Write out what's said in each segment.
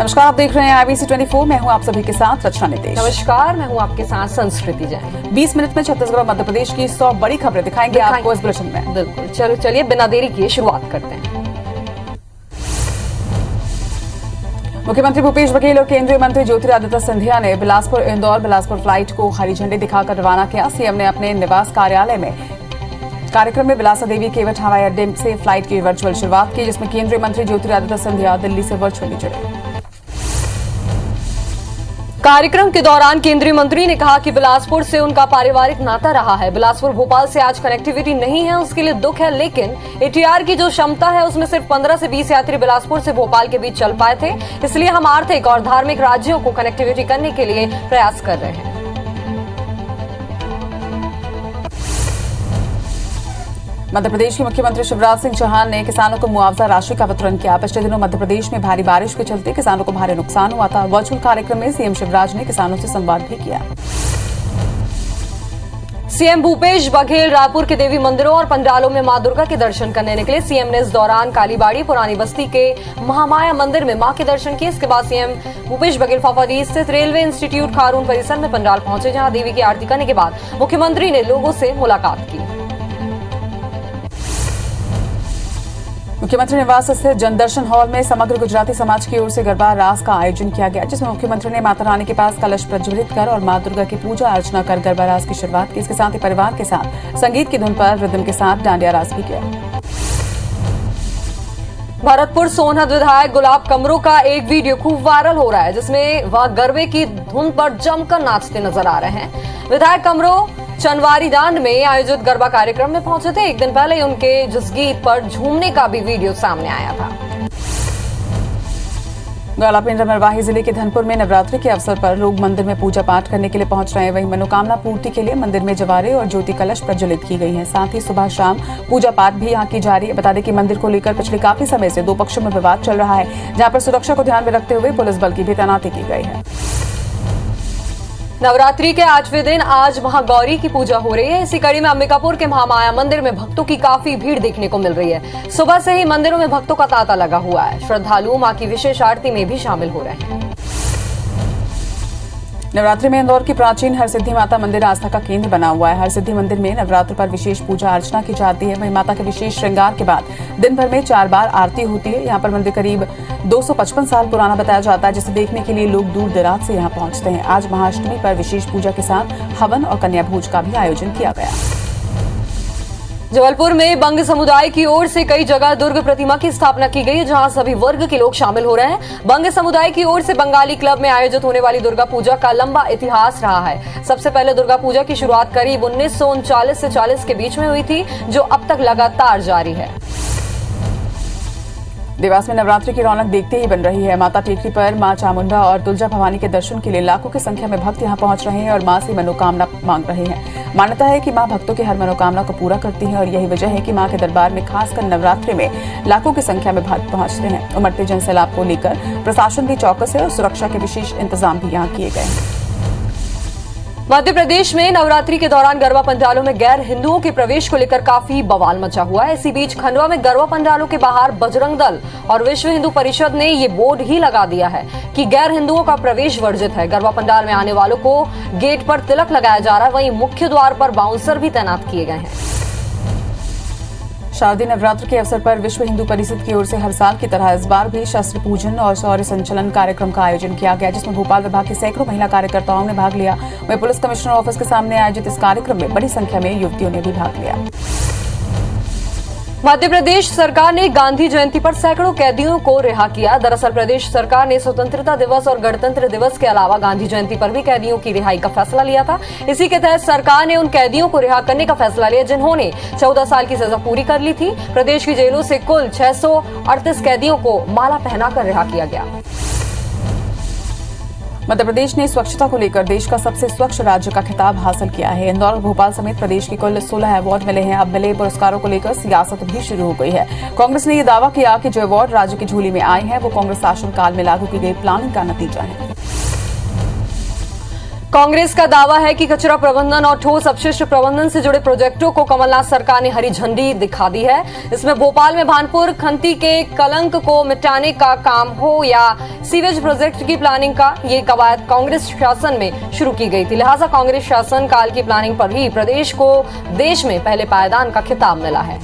नमस्कार, आप देख रहे हैं IBC 24। मैं हूं आप सभी के साथ रचना नितेश। नमस्कार, मैं हूं आपके साथ संस्कृति जैन। 20 मिनट में छत्तीसगढ़ और मध्य प्रदेश की 100 बड़ी खबरें दिखाएंगे आपको इस बुलेटिन में। बिल्कुल, चलिए बिना देरी किए शुरुआत करते हैं। मुख्यमंत्री भूपेश बघेल और केंद्रीय मंत्री ज्योतिरादित्य सिंधिया ने बिलासपुर फ्लाइट को हरी झंडी दिखाकर रवाना किया। सीएम ने अपने निवास कार्यालय में कार्यक्रम में बिलासा देवी केवट हवाई अड्डे से फ्लाइट की वर्चुअल शुरुआत की, जिसमें केंद्रीय मंत्री ज्योतिरादित्य सिंधिया दिल्ली से वर्चुअली जुड़े। कार्यक्रम के दौरान केंद्रीय मंत्री ने कहा कि बिलासपुर से उनका पारिवारिक नाता रहा है। बिलासपुर भोपाल से आज कनेक्टिविटी नहीं है, उसके लिए दुख है, लेकिन ATR की जो क्षमता है उसमें सिर्फ 15 से 20 यात्री बिलासपुर से भोपाल के बीच चल पाए थे। इसलिए हम आर्थिक और धार्मिक राज्यों को कनेक्टिविटी करने के लिए प्रयास कर रहे हैं। मध्य प्रदेश के मुख्यमंत्री शिवराज सिंह चौहान ने किसानों को मुआवजा राशि का वितरण किया। पिछले दिनों मध्य प्रदेश में भारी बारिश के चलते किसानों को भारी नुकसान हुआ था। वर्चुअल कार्यक्रम में सीएम शिवराज ने किसानों से संवाद भी किया। सीएम भूपेश बघेल रायपुर के देवी मंदिरों और पंडालों में मां दुर्गा के दर्शन करने निकले। सीएम ने इस दौरान कालीबाड़ी पुरानी बस्ती के महामाया मंदिर में मां के दर्शन किए। इसके बाद सीएम भूपेश बघेल फाफाडी स्थित रेलवे इंस्टीट्यूट खारून परिसर में पंडाल पहुंचे, जहां देवी की आरती करने के बाद मुख्यमंत्री ने लोगों से मुलाकात की। मुख्यमंत्री निवास स्थित जनदर्शन हॉल में समग्र गुजराती समाज की ओर से गरबा रास का आयोजन किया गया, जिसमें मुख्यमंत्री ने माता रानी के पास कलश प्रज्वलित कर और मां दुर्गा की पूजा अर्चना कर गरबा रास की शुरुआत की। इसके साथ ही परिवार के साथ संगीत की धुन पर रिदम के साथ डांडिया रास भी किया। भरतपुर सोनहत विधायक गुलाब कमरो का एक वीडियो खूब वायरल हो रहा है, जिसमें वह गरबे की धुन पर जमकर नाचते नजर आ रहे हैं। विधायक कमरो चनवारी दांड में आयोजित गरबा कार्यक्रम में पहुंचे थे। एक दिन पहले ही उनके जिस गीत पर झूमने का भी वीडियो सामने आया था। ग्वालापिंड मरवाही जिले के धनपुर में नवरात्रि के अवसर पर लोग मंदिर में पूजा पाठ करने के लिए पहुंच रहे हैं। वहीं मनोकामना पूर्ति के लिए मंदिर में जवारे और ज्योति कलश प्रज्वलित की गई है। साथ ही सुबह शाम पूजा पाठ भी यहां की जा रही है। बता दें कि मंदिर को लेकर पिछले काफी समय से दो पक्षों में विवाद चल रहा है, जहां पर सुरक्षा को ध्यान में रखते हुए पुलिस बल की भी तैनाती की गई है। नवरात्रि के 8वें दिन आज महागौरी की पूजा हो रही है। इसी कड़ी में अंबिकापुर के महामाया मंदिर में भक्तों की काफी भीड़ देखने को मिल रही है। सुबह से ही मंदिरों में भक्तों का तांता लगा हुआ है। श्रद्धालु मां की विशेष आरती में भी शामिल हो रहे हैं। नवरात्रि में इंदौर की प्राचीन हरसिद्धि माता मंदिर आस्था का केंद्र बना हुआ है। हरसिद्धि मंदिर में नवरात्र पर विशेष पूजा अर्चना की जाती है। वहीं माता के विशेष श्रृंगार के बाद दिन भर में 4 बार आरती होती है। यहाँ पर मंदिर करीब 255 साल पुराना बताया जाता है, जिसे देखने के लिए लोग दूर दराज से यहाँ पहुंचते हैं। आज महाअष्टमी पर विशेष पूजा के साथ हवन और कन्या भोज का भी आयोजन किया गया। जबलपुर में बंग समुदाय की ओर से कई जगह दुर्ग प्रतिमा की स्थापना की गई है, जहां सभी वर्ग के लोग शामिल हो रहे हैं। बंग समुदाय की ओर से बंगाली क्लब में आयोजित होने वाली दुर्गा पूजा का लंबा इतिहास रहा है। सबसे पहले दुर्गा पूजा की शुरुआत करीब 1939 से 40 के बीच में हुई थी, जो अब तक लगातार जारी है। देवास में नवरात्रि की रौनक देखते ही बन रही है। माता टेकरी पर मां चामुंडा और तुलजा भवानी के दर्शन के लिए लाखों की संख्या में भक्त यहां पहुंच रहे हैं और मां से मनोकामना मांग रहे हैं। मान्यता है कि मां भक्तों की हर मनोकामना को पूरा करती है और यही वजह है कि मां के दरबार में खासकर नवरात्रि में लाखों की संख्या में भक्त पहुंचते हैं। उमड़ते जनसैलाब को लेकर प्रशासन भी चौकस है और सुरक्षा के विशेष इंतजाम भी यहाँ किए गए हैं। मध्य प्रदेश में नवरात्रि के दौरान गरबा पंडालों में गैर हिंदुओं के प्रवेश को लेकर काफी बवाल मचा हुआ है। इसी बीच खंडवा में गरबा पंडालों के बाहर बजरंग दल और विश्व हिंदू परिषद ने ये बोर्ड ही लगा दिया है कि गैर हिंदुओं का प्रवेश वर्जित है। गरबा पंडाल में आने वालों को गेट पर तिलक लगाया जा रहा है। वहीं मुख्य द्वार पर बाउंसर भी तैनात किए गए हैं। शारदीय नवरात्र के अवसर पर विश्व हिंदू परिषद की ओर से हर साल की तरह इस बार भी शस्त्र पूजन और शौर्य संचलन कार्यक्रम का आयोजन किया गया, जिसमें भोपाल विभाग के सैकड़ों महिला कार्यकर्ताओं ने भाग लिया। वहीं पुलिस कमिश्नर ऑफिस के सामने आयोजित इस कार्यक्रम में बड़ी संख्या में युवतियों ने भी भाग लिया। मध्य प्रदेश सरकार ने गांधी जयंती पर सैकड़ों कैदियों को रिहा किया। दरअसल प्रदेश सरकार ने स्वतंत्रता दिवस और गणतंत्र दिवस के अलावा गांधी जयंती पर भी कैदियों की रिहाई का फैसला लिया था। इसी के तहत सरकार ने उन कैदियों को रिहा करने का फैसला लिया जिन्होंने 14 साल की सजा पूरी कर ली थी। प्रदेश की जेलों से कुल 638 कैदियों को माला पहनाकर रिहा किया गया। मध्य प्रदेश ने स्वच्छता को लेकर देश का सबसे स्वच्छ राज्य का खिताब हासिल किया है। इंदौर और भोपाल समेत प्रदेश के कुल 16 अवार्ड मिले हैं। अब मिले पुरस्कारों को लेकर सियासत भी शुरू हो गई है। कांग्रेस ने यह दावा किया कि जो अवार्ड राज्य की झोली में आए हैं वो कांग्रेस शासनकाल में लागू की गई प्लानिंग का नतीजा है। कांग्रेस का दावा है कि कचरा प्रबंधन और ठोस अपशिष्ट प्रबंधन से जुड़े प्रोजेक्टों को कमलनाथ सरकार ने हरी झंडी दिखा दी है। इसमें भोपाल में भानपुर खंती के कलंक को मिटाने का काम हो या सीवेज प्रोजेक्ट की प्लानिंग का, ये कवायद कांग्रेस शासन में शुरू की गई थी। लिहाजा कांग्रेस शासन काल की प्लानिंग पर ही प्रदेश को देश में पहले पायदान का खिताब मिला है।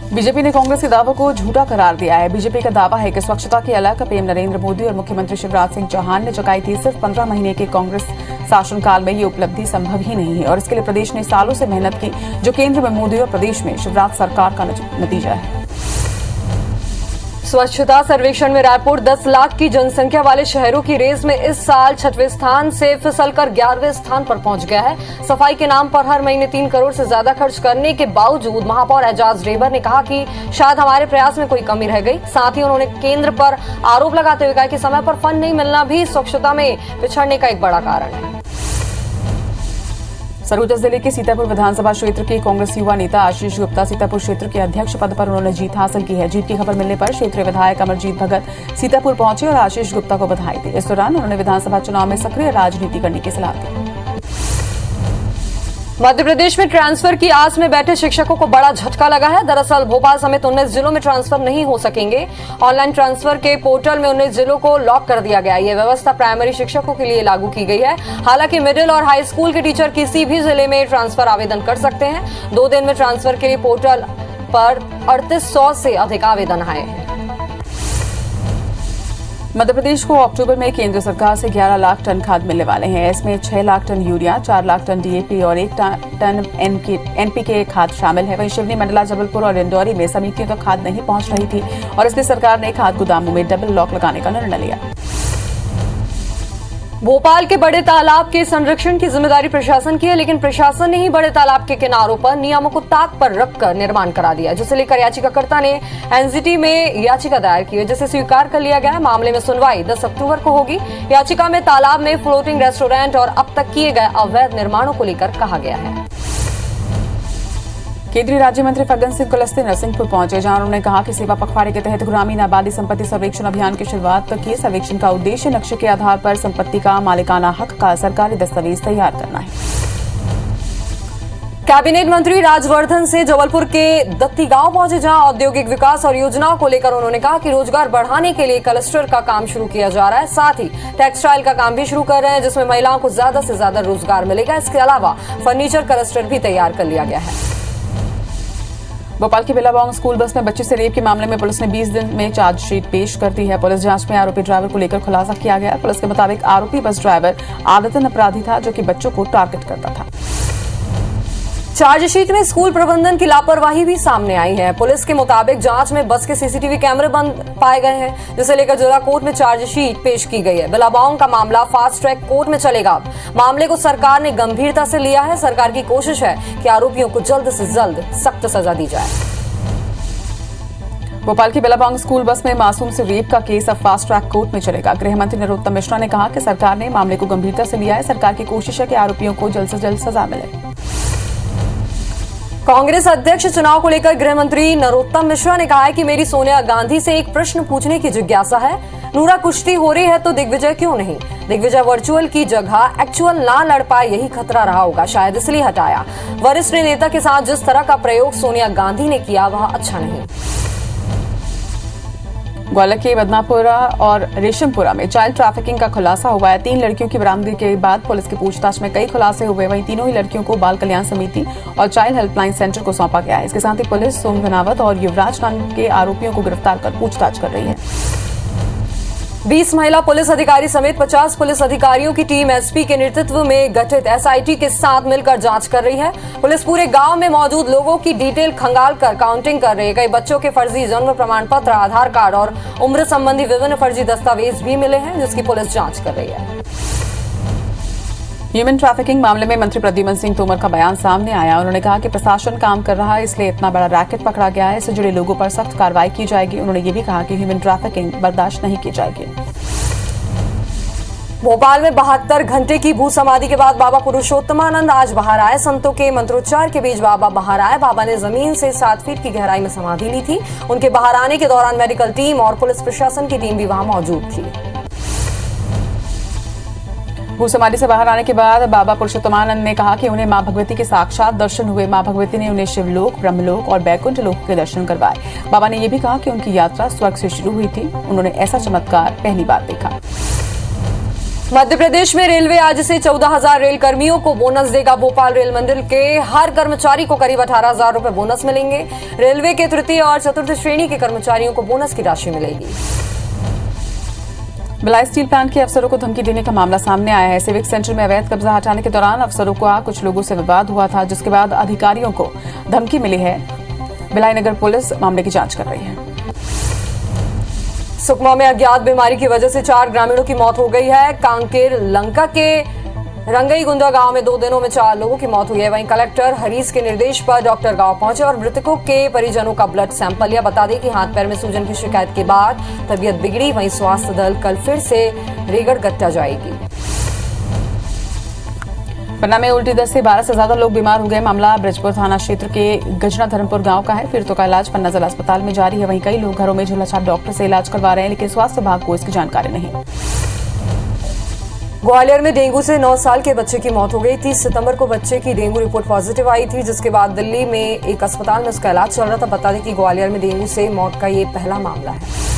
बीजेपी ने कांग्रेस के दावों को झूठा करार दिया है। बीजेपी का दावा है कि स्वच्छता की अलख पीएम नरेंद्र मोदी और मुख्यमंत्री शिवराज सिंह चौहान ने जगाई थी। सिर्फ 15 महीने के कांग्रेस शासनकाल में ये उपलब्धि संभव ही नहीं है और इसके लिए प्रदेश ने सालों से मेहनत की, जो केंद्र में मोदी और प्रदेश में शिवराज सरकार का नतीजा है। स्वच्छता सर्वेक्षण में रायपुर 10 लाख की जनसंख्या वाले शहरों की रेस में इस साल 6वें स्थान से फिसलकर 11वें स्थान पर पहुंच गया है। सफाई के नाम पर हर महीने 3 करोड़ से ज्यादा खर्च करने के बावजूद महापौर एजाज रेबर ने कहा कि शायद हमारे प्रयास में कोई कमी रह गई। साथ ही उन्होंने केंद्र पर आरोप लगाते हुए कहा कि समय पर फंड नहीं मिलना भी स्वच्छता में पिछड़ने का एक बड़ा कारण है। सरगुजा जिले के सीतापुर विधानसभा क्षेत्र के कांग्रेस युवा नेता आशीष गुप्ता सीतापुर क्षेत्र के अध्यक्ष पद पर उन्होंने जीत हासिल की है। जीत की खबर मिलने पर क्षेत्रीय विधायक अमरजीत भगत सीतापुर पहुंचे और आशीष गुप्ता को बधाई दी। इस दौरान उन्होंने विधानसभा चुनाव में सक्रिय राजनीति करने की सलाह दी। मध्य प्रदेश में ट्रांसफर की आस में बैठे शिक्षकों को बड़ा झटका लगा है। दरअसल भोपाल समेत 19 जिलों में ट्रांसफर नहीं हो सकेंगे। ऑनलाइन ट्रांसफर के पोर्टल में 19 जिलों को लॉक कर दिया गया। यह व्यवस्था प्राइमरी शिक्षकों के लिए लागू की गई है। हालांकि मिडिल और हाई स्कूल के टीचर किसी भी जिले में ट्रांसफर आवेदन कर सकते हैं। 2 दिन में ट्रांसफर के लिए पोर्टल पर 3800 से अधिक आवेदन आए हैं। मध्य प्रदेश को अक्टूबर में केंद्र सरकार से 11 लाख टन खाद मिलने वाले हैं। इसमें 6 lakh ton urea, 4 lakh ton DAP और 1 टन एनपीके खाद शामिल है। वहीं शिवनी, मंडला, जबलपुर और इंदौरी में समितियों तक खाद नहीं पहुंच रही थी और इसलिए सरकार ने खाद गोदामों में डबल लॉक लगाने का निर्णय लिया। भोपाल के बड़े तालाब के संरक्षण की जिम्मेदारी प्रशासन की है, लेकिन प्रशासन ने ही बड़े तालाब के किनारों पर नियमों को ताक पर रखकर निर्माण करा दिया, जिसे लेकर याचिकाकर्ता ने एनजीटी में याचिका दायर की है, जिसे स्वीकार कर लिया गया। मामले में सुनवाई 10 अक्टूबर को होगी। याचिका में तालाब में फ्लोटिंग रेस्टोरेंट और अब तक किए गए अवैध निर्माणों को लेकर कहा गया है। केंद्रीय राज्य मंत्री फग्गन सिंह कुलस्ते नरसिंहपुर पहुंचे, जहां उन्होंने कहा कि सेवा पखवाड़े के तहत ग्रामीण आबादी संपत्ति सर्वेक्षण अभियान की शुरुआत की। सर्वेक्षण का उद्देश्य नक्शे के आधार पर संपत्ति का मालिकाना हक का सरकारी दस्तावेज तैयार करना है। कैबिनेट मंत्री राजवर्धन से जबलपुर के दत्ती गांव पहुंचे, जहां औद्योगिक विकास और योजनाओं को लेकर उन्होंने कहा कि रोजगार बढ़ाने के लिए क्लस्टर का काम शुरू किया जा रहा है। साथ ही टेक्सटाइल का काम भी शुरू कर रहे हैं, जिसमें महिलाओं को ज्यादा से ज्यादा रोजगार मिलेगा। इसके अलावा फर्नीचर क्लस्टर भी तैयार कर लिया गया है। भोपाल के बिलाबांग स्कूल बस में बच्ची से रेप के मामले में पुलिस ने 20 दिन में चार्जशीट पेश कर दी है। पुलिस जांच में आरोपी ड्राइवर को लेकर खुलासा किया गया। पुलिस के मुताबिक आरोपी बस ड्राइवर आदतन अपराधी था, जो कि बच्चों को टारगेट करता था। चार्जशीट में स्कूल प्रबंधन की लापरवाही भी सामने आई है। पुलिस के मुताबिक जांच में बस के सीसीटीवी कैमरे बंद पाए गए हैं, जिसे लेकर जिला कोर्ट में चार्जशीट पेश की गई है। बिलाबांग का मामला फास्ट ट्रैक कोर्ट में चलेगा। मामले को सरकार ने गंभीरता से लिया है। सरकार की कोशिश है कि आरोपियों को जल्द से जल्द सख्त सजा दी जाए। भोपाल की बिलाबांग स्कूल बस में मासूम से रेप का केस अब फास्ट ट्रैक कोर्ट में चलेगा। गृह मंत्री नरोत्तम मिश्रा ने कहा कि सरकार ने मामले को गंभीरता से लिया है। सरकार की कोशिश है कि आरोपियों को जल्द से जल्द सजा मिले। कांग्रेस अध्यक्ष चुनाव को लेकर गृह मंत्री नरोत्तम मिश्रा ने कहा है कि मेरी सोनिया गांधी से एक प्रश्न पूछने की जिज्ञासा है। नूरा कुश्ती हो रही है तो दिग्विजय क्यों नहीं? दिग्विजय वर्चुअल की जगह एक्चुअल ना लड़ पाए, यही खतरा रहा होगा, शायद इसलिए हटाया। वरिष्ठ नेता के साथ जिस तरह का प्रयोग सोनिया गांधी ने किया वह अच्छा नहीं। ग्वालियर के बदनापुरा और रेशमपुरा में चाइल्ड ट्रैफिकिंग का खुलासा हुआ है। 3 लड़कियों की बरामदगी के बाद पुलिस की पूछताछ में कई खुलासे हुए। वहीं तीनों ही लड़कियों को बाल कल्याण समिति और चाइल्ड हेल्पलाइन सेंटर को सौंपा गया है। इसके साथ ही पुलिस सोम घनावत और युवराज नाम के आरोपियों को गिरफ्तार कर पूछताछ कर रही है। 20 महिला पुलिस अधिकारी समेत 50 पुलिस अधिकारियों की टीम एसपी के नेतृत्व में गठित एसआईटी के साथ मिलकर जांच कर रही है। पुलिस पूरे गांव में मौजूद लोगों की डिटेल खंगाल कर काउंटिंग कर रही है। कई बच्चों के फर्जी जन्म प्रमाण पत्र, आधार कार्ड और उम्र संबंधी विभिन्न फर्जी दस्तावेज भी मिले हैं, जिसकी पुलिस जांच कर रही है। ह्यूमन ट्रैफिकिंग मामले में मंत्री प्रद्युम्न सिंह तोमर का बयान सामने आया। उन्होंने कहा कि प्रशासन काम कर रहा है, इसलिए इतना बड़ा रैकेट पकड़ा गया है। इससे जुड़े लोगों पर सख्त कार्रवाई की जाएगी। उन्होंने ये भी कहा कि ह्यूमन ट्रैफिकिंग बर्दाश्त नहीं की जाएगी। भोपाल में 72 घंटे की भू समाधि के बाद बाबा पुरुषोत्तमानंद आज बाहर आए। संतों के मंत्रोच्चार के बीच बाबा बाहर आए। बाबा ने जमीन से 7 फीट की गहराई में समाधि ली थी। उनके बाहर आने के दौरान मेडिकल टीम और पुलिस प्रशासन की टीम भी वहां मौजूद थी। भूसमारी से बाहर आने के बाद बाबा पुरुषोत्तमानंद ने कहा कि उन्हें मां भगवती के साक्षात दर्शन हुए। मां भगवती ने उन्हें शिवलोक, ब्रह्मलोक और बैकुंठ लोक के दर्शन करवाए। बाबा ने यह भी कहा कि उनकी यात्रा स्वर्ग से शुरू हुई थी। उन्होंने ऐसा चमत्कार पहली बार देखा। मध्य प्रदेश में रेलवे आज से 14,000 रेल कर्मियों को बोनस देगा। भोपाल रेल मंडल के हर कर्मचारी को करीब 18,000 रुपए बोनस मिलेंगे। रेलवे के तृतीय और चतुर्थ श्रेणी के कर्मचारियों को बोनस की राशि मिलेगी। भिलाई स्टील प्लांट के अफसरों को धमकी देने का मामला सामने आया है। सिविक सेंटर में अवैध कब्जा हटाने के दौरान अफसरों का कुछ लोगों से विवाद हुआ था, जिसके बाद अधिकारियों को धमकी मिली है। भिलाई नगर पुलिस मामले की जांच कर रही है। सुकमा में अज्ञात बीमारी की वजह से 4 ग्रामीणों की मौत हो गई है। कांकेर लंका के रंगईगुंदा गांव में 2 दिनों में 4 लोगों की मौत हुई है। वहीं कलेक्टर हरीश के निर्देश पर डॉक्टर गांव पहुंचे और मृतकों के परिजनों का ब्लड सैंपल लिया। बता दें कि हाथ पैर में सूजन की शिकायत के बाद तबीयत बिगड़ी। वहीं स्वास्थ्य दल कल फिर से रेगड़ कट्टा जाएगी। पन्ना में उल्टी दस्त से 12 से ज्यादा लोग बीमार हो गए। मामला ब्रजपुर थाना क्षेत्र के गजना धर्मपुर गांव का है। पीड़ितों का इलाज पन्ना जिला अस्पताल में जारी है। वहीं कई लोग घरों में झोलाछाप डॉक्टर से इलाज करवा रहे हैं, लेकिन स्वास्थ्य विभाग को इसकी जानकारी नहीं। ग्वालियर में डेंगू से 9 साल के बच्चे की मौत हो गई। 30 सितंबर को बच्चे की डेंगू रिपोर्ट पॉजिटिव आई थी, जिसके बाद दिल्ली में एक अस्पताल में उसका इलाज चल रहा था। बता दें कि ग्वालियर में डेंगू से मौत का ये पहला मामला है।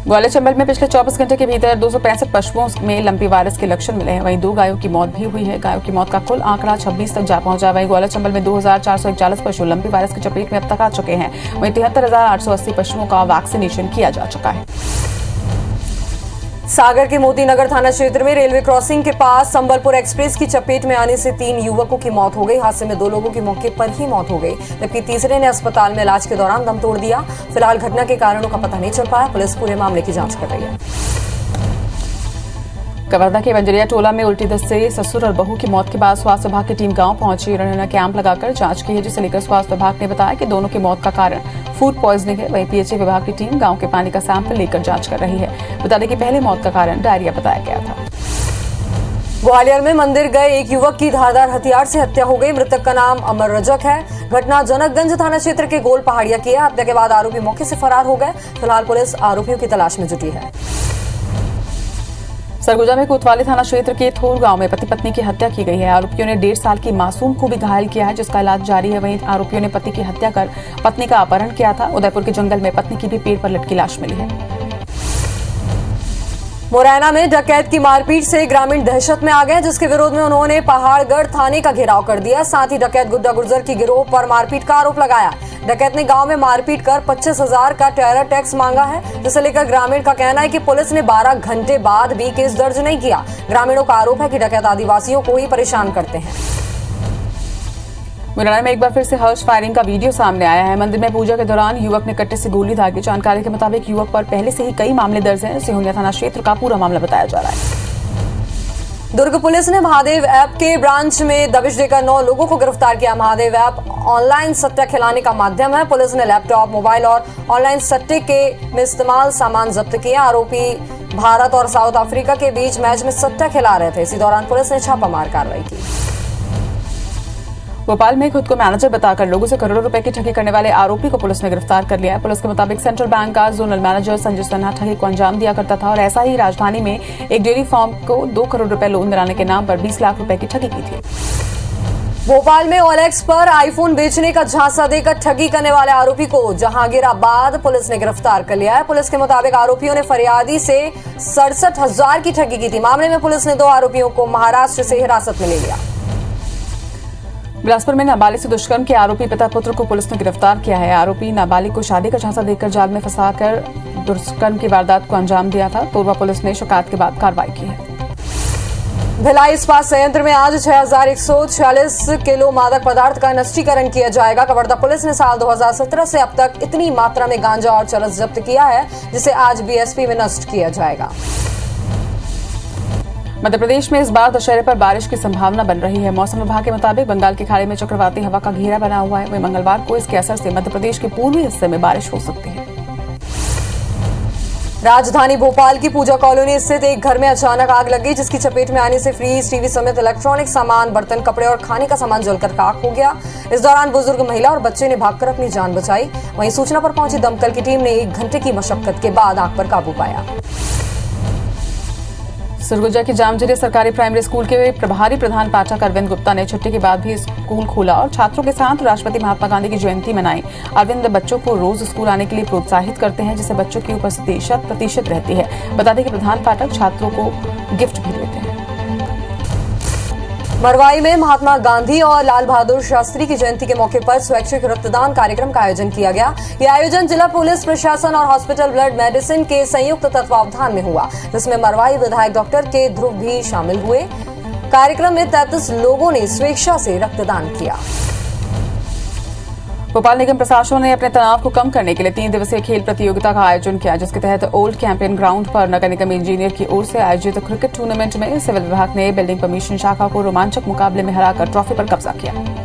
ग्वालियर चंबल में पिछले 24 घंटे के भीतर 265 पशुओं में लंपी वायरस के लक्षण मिले हैं। वहीं 2 गायों की मौत भी हुई है। गायों की मौत का कुल आंकड़ा 26 तक जा पहुंचा। वहीं ग्वालियर चंबल में 2,441 पशु लंपी वायरस की चपेट में अब तक आ चुके हैं। वहीं 73,880 पशुओं का वैक्सीनेशन किया जा चुका है। सागर के मोतीनगर थाना क्षेत्र में रेलवे क्रॉसिंग के पास संबलपुर एक्सप्रेस की चपेट में आने से 3 युवकों की मौत हो गई। हादसे में 2 लोगों की मौके पर ही मौत हो गई, जबकि तीसरे ने अस्पताल में इलाज के दौरान दम तोड़ दिया। फिलहाल घटना के कारणों का पता नहीं चल पाया। पुलिस पूरे मामले की जांच कर रही है। कवर्धा के बंजरिया टोला में उल्टी दस्त से ससुर और बहू की मौत के बाद स्वास्थ्य विभाग की टीम गांव पहुंची। उन्होंने कैंप लगाकर जांच की है, जिसे लेकर स्वास्थ्य विभाग ने बताया कि दोनों की मौत का कारण फूड पॉइजनिंग है। वहीं पीएचई विभाग की टीम गांव के पानी का सैंपल लेकर जांच कर रही है। बता दें कि पहले मौत का कारण डायरिया बताया गया था। ग्वालियर में मंदिर गए एक युवक की धारदार हथियार से हत्या हो गई। मृतक का नाम अमर रजक है। घटना जनकगंज थाना क्षेत्र के गोल पहाड़िया की है। हत्या के बाद आरोपी मौके से फरार हो गए। फिलहाल पुलिस आरोपियों की तलाश में जुटी है। सरगुजा में कोतवाली थाना क्षेत्र के थोर गांव में पति पत्नी की हत्या की गई है। आरोपियों ने 1.5 साल की मासूम को भी घायल किया है, जिसका इलाज जारी है। वहीं आरोपियों ने पति की हत्या कर पत्नी का अपहरण किया था। उदयपुर के जंगल में पत्नी की भी पेड़ पर लटकी लाश मिली है। मुरैना में डकैत की मारपीट से ग्रामीण दहशत में आ गए, जिसके विरोध में उन्होंने पहाड़गढ़ थाने का घेराव कर दिया। साथ ही डकैत गुड्डा गुर्जर की गिरोह पर मारपीट का आरोप लगाया। डकैत ने गांव में मारपीट कर 25,000 का टेरर टैक्स मांगा है, जिसे लेकर ग्रामीण का कहना है कि पुलिस ने 12 घंटे बाद भी केस दर्ज नहीं किया। ग्रामीणों का आरोप है कि डकैत आदिवासियों को ही परेशान करते हैं। मुरैना में एक बार फिर से हर्ष फायरिंग का वीडियो सामने आया है। मंदिर में पूजा के दौरान युवक ने कट्टे से गोली दागी। जानकारी के मुताबिक युवक पर पहले से ही कई मामले दर्ज हैं। सिहोनिया थाना क्षेत्र का पूरा मामला बताया जा रहा है। दुर्ग पुलिस ने महादेव ऐप के ब्रांच में दबिश देकर 9 लोगों को गिरफ्तार किया। महादेव ऐप ऑनलाइन सट्टा खिलाने का माध्यम है। पुलिस ने लैपटॉप, मोबाइल और ऑनलाइन सट्टे के में इस्तेमाल सामान जब्त किया। आरोपी भारत और साउथ अफ्रीका के बीच मैच में सट्टा खिला रहे थे। इसी दौरान पुलिस ने छापामार कार्रवाई की। भोपाल में खुद को मैनेजर बताकर लोगों से करोड़ों रुपए की ठगी करने वाले आरोपी को पुलिस ने गिरफ्तार कर लिया है। पुलिस के मुताबिक सेंट्रल बैंक का जोनल मैनेजर संजय सिन्हा ठगी को अंजाम दिया करता था और ऐसा ही राजधानी में एक डेयरी फार्म को 2 करोड़ रुपए लोन दिलाने के नाम पर 20 लाख रुपए की ठगी की थी। भोपाल में OLX पर आईफोन बेचने का झांसा देकर ठगी करने वाले आरोपी को जहांगीराबाद पुलिस ने गिरफ्तार कर लिया है। पुलिस के मुताबिक आरोपियों ने फरियादी से 67,000 की ठगी की थी। मामले में पुलिस ने 2 आरोपियों को महाराष्ट्र से हिरासत में ले लिया। बिलासपुर में नाबालिग से दुष्कर्म के आरोपी पिता पुत्र को पुलिस ने गिरफ्तार किया है। आरोपी नाबालिग को शादी का झांसा देकर जाल में फंसाकर दुष्कर्म की वारदात को अंजाम दिया था। तोरवा पुलिस ने शिकायत के बाद कार्रवाई की है। भिलाई इस्पात संयंत्र में आज 6,146 किलो मादक पदार्थ का नष्टीकरण किया जाएगा। कवर्धा पुलिस ने साल 2017 से अब तक इतनी मात्रा में गांजा और चरस जब्त किया है, जिसे आज बीएसपी में नष्ट किया जाएगा। मध्य प्रदेश में इस बार दशहरे पर बारिश की संभावना बन रही है। मौसम विभाग के मुताबिक बंगाल की खाड़ी में चक्रवाती हवा का घेरा बना हुआ है। वहीं मंगलवार को इसके असर से मध्य प्रदेश के पूर्वी हिस्से में बारिश हो सकती है। राजधानी भोपाल की पूजा कॉलोनी स्थित एक घर में अचानक आग लगी, जिसकी चपेट में आने से फ्रीज, टीवी समेत इलेक्ट्रॉनिक सामान, बर्तन, कपड़े और खाने का सामान जलकर खाक हो गया। इस दौरान बुजुर्ग महिला और बच्चे ने भागकर अपनी जान बचाई। वहीं सूचना पर पहुंची दमकल की टीम ने 1 घंटे की मशक्कत के बाद आग पर काबू पाया। सरगुजा के जामजरिया सरकारी प्राइमरी स्कूल के प्रभारी प्रधान पाठक अरविंद गुप्ता ने छुट्टी के बाद भी स्कूल खोला और छात्रों के साथ राष्ट्रपति महात्मा गांधी की जयंती मनाई। अरविंद बच्चों को रोज स्कूल आने के लिए प्रोत्साहित करते हैं, जिससे बच्चों की उपस्थिति 100% रहती है। बता दें कि प्रधान पाठक छात्रों को गिफ्ट भी देते हैं। मरवाई में महात्मा गांधी और लाल बहादुर शास्त्री की जयंती के मौके पर स्वैच्छिक रक्तदान कार्यक्रम का आयोजन किया गया। यह आयोजन जिला पुलिस प्रशासन और हॉस्पिटल ब्लड मेडिसिन के संयुक्त तत्वावधान में हुआ, जिसमें मरवाई विधायक डॉक्टर के ध्रुव भी शामिल हुए। कार्यक्रम में 33 लोगों ने स्वेच्छा से रक्तदान किया। भोपाल निगम प्रशासन ने अपने तनाव को कम करने के लिए 3 दिवसीय खेल प्रतियोगिता का आयोजन किया, जिसके तहत ओल्ड कैंपेन ग्राउंड पर नगर निगम इंजीनियर की ओर से आयोजित क्रिकेट टूर्नामेंट में सिविल विभाग ने बिल्डिंग परमिशन शाखा को रोमांचक मुकाबले में हराकर ट्रॉफी पर कब्जा किया।